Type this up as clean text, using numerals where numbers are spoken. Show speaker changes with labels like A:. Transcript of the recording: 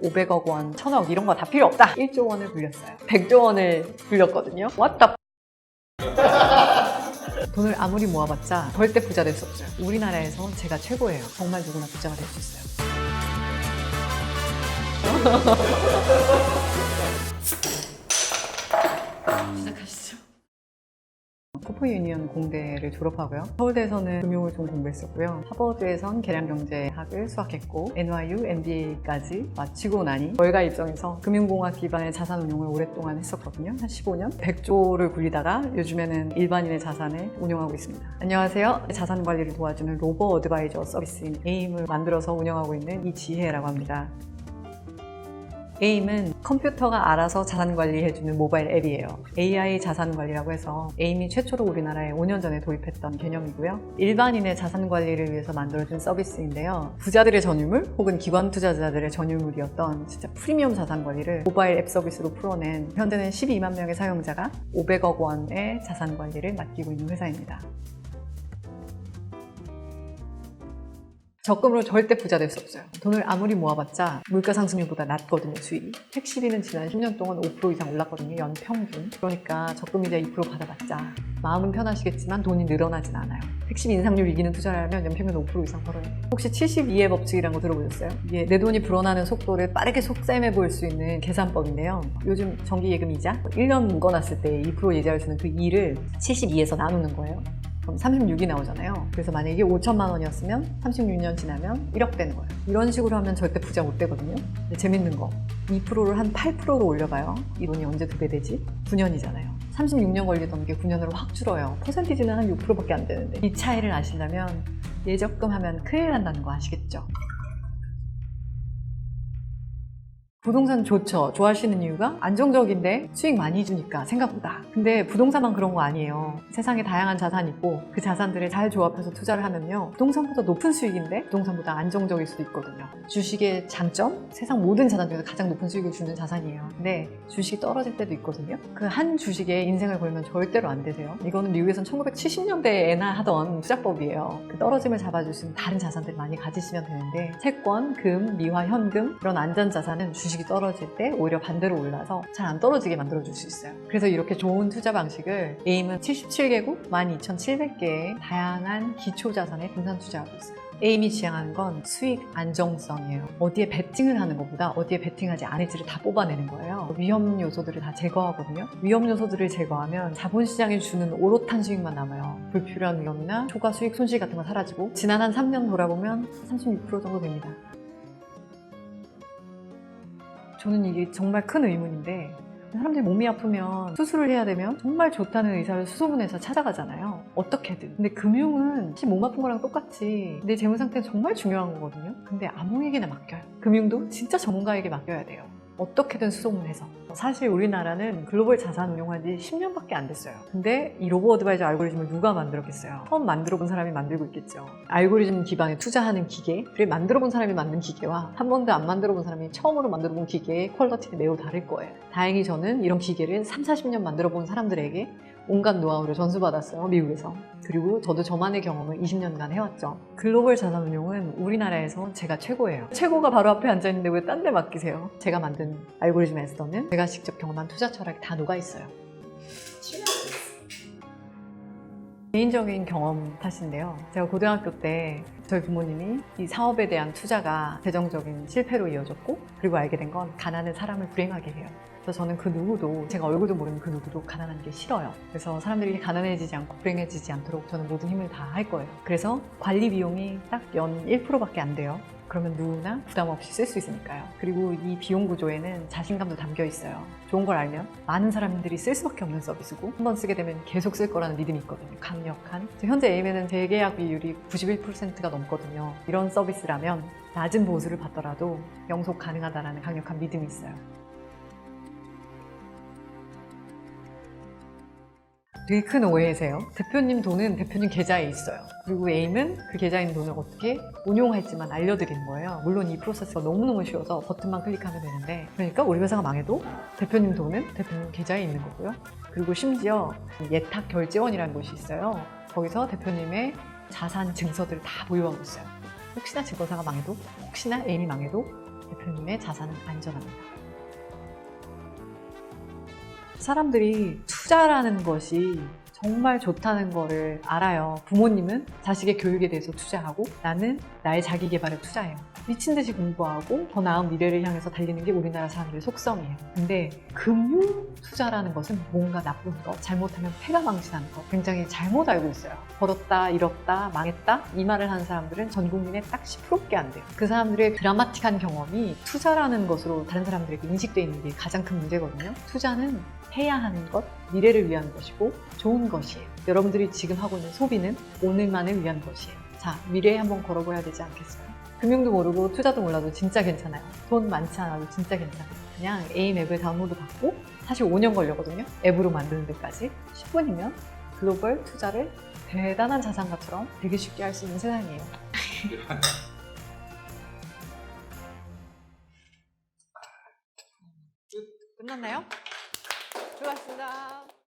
A: 500억 원, 1000억 이런 거 다 필요 없다. 1조 원을 불렸어요. 100조 원을 불렸거든요. What the 돈을 아무리 모아봤자 절대 부자 될 수 없어요. 우리나라에서 제가 최고예요. 정말 누구나 부자가 될 수 있어요. 시작하시죠. 코퍼유니언 공대를 졸업하고요. 서울대에서는 금융을 좀 공부했었고요. 하버드에선 계량경제학을 수학했고 NYU MBA까지 마치고 나니 월가 입성에서 금융공학 기반의 자산운용을 오랫동안 했었거든요. 한 15년. 100조를 굴리다가 요즘에는 일반인의 자산을 운용하고 있습니다. 안녕하세요. 자산관리를 도와주는 로보 어드바이저 서비스인 에임을 만들어서 운영하고 있는 이지혜라고 합니다. 에임은 컴퓨터가 알아서 자산관리해주는 모바일 앱이에요. AI 자산관리라고 해서 에임이 최초로 우리나라에 5년 전에 도입했던 개념이고요. 일반인의 자산관리를 위해서 만들어준 서비스인데요. 부자들의 전유물 혹은 기관 투자자들의 전유물이었던 진짜 프리미엄 자산관리를 모바일 앱 서비스로 풀어낸 현재는 12만 명의 사용자가 500억 원의 자산관리를 맡기고 있는 회사입니다. 적금으로 절대 부자 될 수 없어요. 돈을 아무리 모아봤자 물가 상승률보다 낮거든요, 수익이. 택시비는 지난 10년 동안 5% 이상 올랐거든요, 연평균. 그러니까 적금이자 2% 받아봤자 마음은 편하시겠지만 돈이 늘어나진 않아요. 택시비 인상률 이기는 투자를 하면 연평균 5% 이상 벌어요. 혹시 72의 법칙이라는 거 들어보셨어요? 이게 내 돈이 불어나는 속도를 빠르게 속셈해 볼 수 있는 계산법인데요. 요즘 정기예금 이자 1년 묶어놨을 때 2% 예지할 수 있는 그 2를 72에서 나누는 거예요. 그럼 36이 나오잖아요. 그래서 만약에 5천만 원이었으면 36년 지나면 1억 되는 거예요. 이런 식으로 하면 절대 부자 못 되거든요. 근데 재밌는 거 2%를 한 8%로 올려봐요. 이 돈이 언제 2배 되지? 9년이잖아요. 36년 걸리던 게 9년으로 확 줄어요. 퍼센티지는 한 6%밖에 안 되는데 이 차이를 아시려면 예적금 하면 큰일 난다는 거 아시겠죠? 부동산 좋죠. 좋아하시는 이유가 안정적인데 수익 많이 주니까 생각보다. 근데 부동산만 그런 거 아니에요. 세상에 다양한 자산이 있고 그 자산들을 잘 조합해서 투자를 하면요. 부동산보다 높은 수익인데 부동산보다 안정적일 수도 있거든요. 주식의 장점? 세상 모든 자산 중에서 가장 높은 수익을 주는 자산이에요. 근데 주식이 떨어질 때도 있거든요. 그 한 주식에 인생을 걸면 절대로 안 되세요. 이거는 미국에선 1970년대에나 하던 투자법이에요. 그 떨어짐을 잡아줄 수 있는 다른 자산들 많이 가지시면 되는데 채권, 금, 미화, 현금 이런 안전자산은 주식이 떨어질 때 오히려 반대로 올라서 잘 안 떨어지게 만들어줄 수 있어요. 그래서 이렇게 좋은 투자 방식을 에임은 77개국 12,700개의 다양한 기초자산에 분산 투자하고 있어요. 에임이 지향하는 건 수익 안정성이에요. 어디에 베팅을 하는 것보다 어디에 베팅하지 않을지를 다 뽑아내는 거예요. 위험 요소들을 다 제거하거든요. 위험 요소들을 제거하면 자본시장이 주는 오롯한 수익만 남아요. 불필요한 위험이나 초과 수익 손실 같은 거 사라지고 지난 한 3년 돌아보면 36% 정도 됩니다. 저는 이게 정말 큰 의문인데 사람들이 몸이 아프면 수술을 해야 되면 정말 좋다는 의사를 수소문해서 찾아가잖아요. 어떻게든. 근데 금융은 사실 몸 아픈 거랑 똑같이 내 재무 상태는 정말 중요한 거거든요. 근데 아무에게나 맡겨요. 금융도 진짜 전문가에게 맡겨야 돼요. 어떻게든 수소문해서. 사실 우리나라는 글로벌 자산 운용한 지 10년밖에 안 됐어요. 근데 이 로보 어드바이저 알고리즘을 누가 만들었겠어요? 처음 만들어 본 사람이 만들고 있겠죠. 알고리즘 기반에 투자하는 기계를 만들어 본 사람이 만든 기계와 한 번도 안 만들어 본 사람이 처음으로 만들어 본 기계의 퀄리티는 매우 다를 거예요. 다행히 저는 이런 기계를 30-40년 만들어 본 사람들에게 온갖 노하우를 전수받았어요, 미국에서. 그리고 저도 저만의 경험을 20년간 해왔죠. 글로벌 자산운용은 우리나라에서 제가 최고예요. 최고가 바로 앞에 앉아있는데 왜 딴 데 맡기세요? 제가 만든 알고리즘에서는 제가 직접 경험한 투자 철학이 다 녹아있어요. 개인적인 경험 탓인데요. 제가 고등학교 때 저희 부모님이 이 사업에 대한 투자가 재정적인 실패로 이어졌고 그리고 알게 된 건 가난은 사람을 불행하게 해요. 그래서 저는 그 누구도 제가 얼굴도 모르는 그 누구도 가난한 게 싫어요. 그래서 사람들이 가난해지지 않고 불행해지지 않도록 저는 모든 힘을 다 할 거예요. 그래서 관리 비용이 딱 연 1%밖에 안 돼요. 그러면 누구나 부담 없이 쓸 수 있으니까요. 그리고 이 비용 구조에는 자신감도 담겨 있어요. 좋은 걸 알면 많은 사람들이 쓸 수밖에 없는 서비스고 한 번 쓰게 되면 계속 쓸 거라는 믿음이 있거든요. 강력한. 현재 에임에는 재계약 비율이 91%가 넘거든요. 이런 서비스라면 낮은 보수를 받더라도 영속 가능하다는 강력한 믿음이 있어요. 되게 큰 오해세요. 대표님 돈은 대표님 계좌에 있어요. 그리고 에임은 그 계좌에 있는 돈을 어떻게 운용할지만 알려드리는 거예요. 물론 이 프로세스가 너무너무 쉬워서 버튼만 클릭하면 되는데 그러니까 우리 회사가 망해도 대표님 돈은 대표님 계좌에 있는 거고요. 그리고 심지어 예탁 결제원이라는 곳이 있어요. 거기서 대표님의 자산 증서들을 다 보유하고 있어요. 혹시나 증권사가 망해도, 혹시나 애인이 망해도 대표님의 자산은 안전합니다. 사람들이 투자라는 것이 정말 좋다는 거를 알아요. 부모님은 자식의 교육에 대해서 투자하고 나는 나의 자기 개발에 투자해요. 미친 듯이 공부하고 더 나은 미래를 향해서 달리는 게 우리나라 사람들의 속성이에요. 근데 금융 투자라는 것은 뭔가 나쁜 거, 잘못하면 패가 망신하는 거 굉장히 잘못 알고 있어요. 벌었다, 잃었다, 망했다 이 말을 하는 사람들은 전 국민의 딱 10%밖에 안 돼요. 그 사람들의 드라마틱한 경험이 투자라는 것으로 다른 사람들에게 인식되어 있는 게 가장 큰 문제거든요. 투자는 해야 하는 것, 미래를 위한 것이고 좋은 것이에요. 여러분들이 지금 하고 있는 소비는 오늘만을 위한 것이에요. 자, 미래에 한번 걸어봐야 되지 않겠어요? 금융도 모르고 투자도 몰라도 진짜 괜찮아요. 돈 많지 않아도 진짜 괜찮아요. 그냥 에임 앱을 다운로드 받고 사실 5년 걸렸거든요. 앱으로 만드는 데까지. 10분이면 글로벌 투자를 대단한 자산가처럼 되게 쉽게 할 수 있는 세상이에요. 끝났나요? 수고하셨습니다.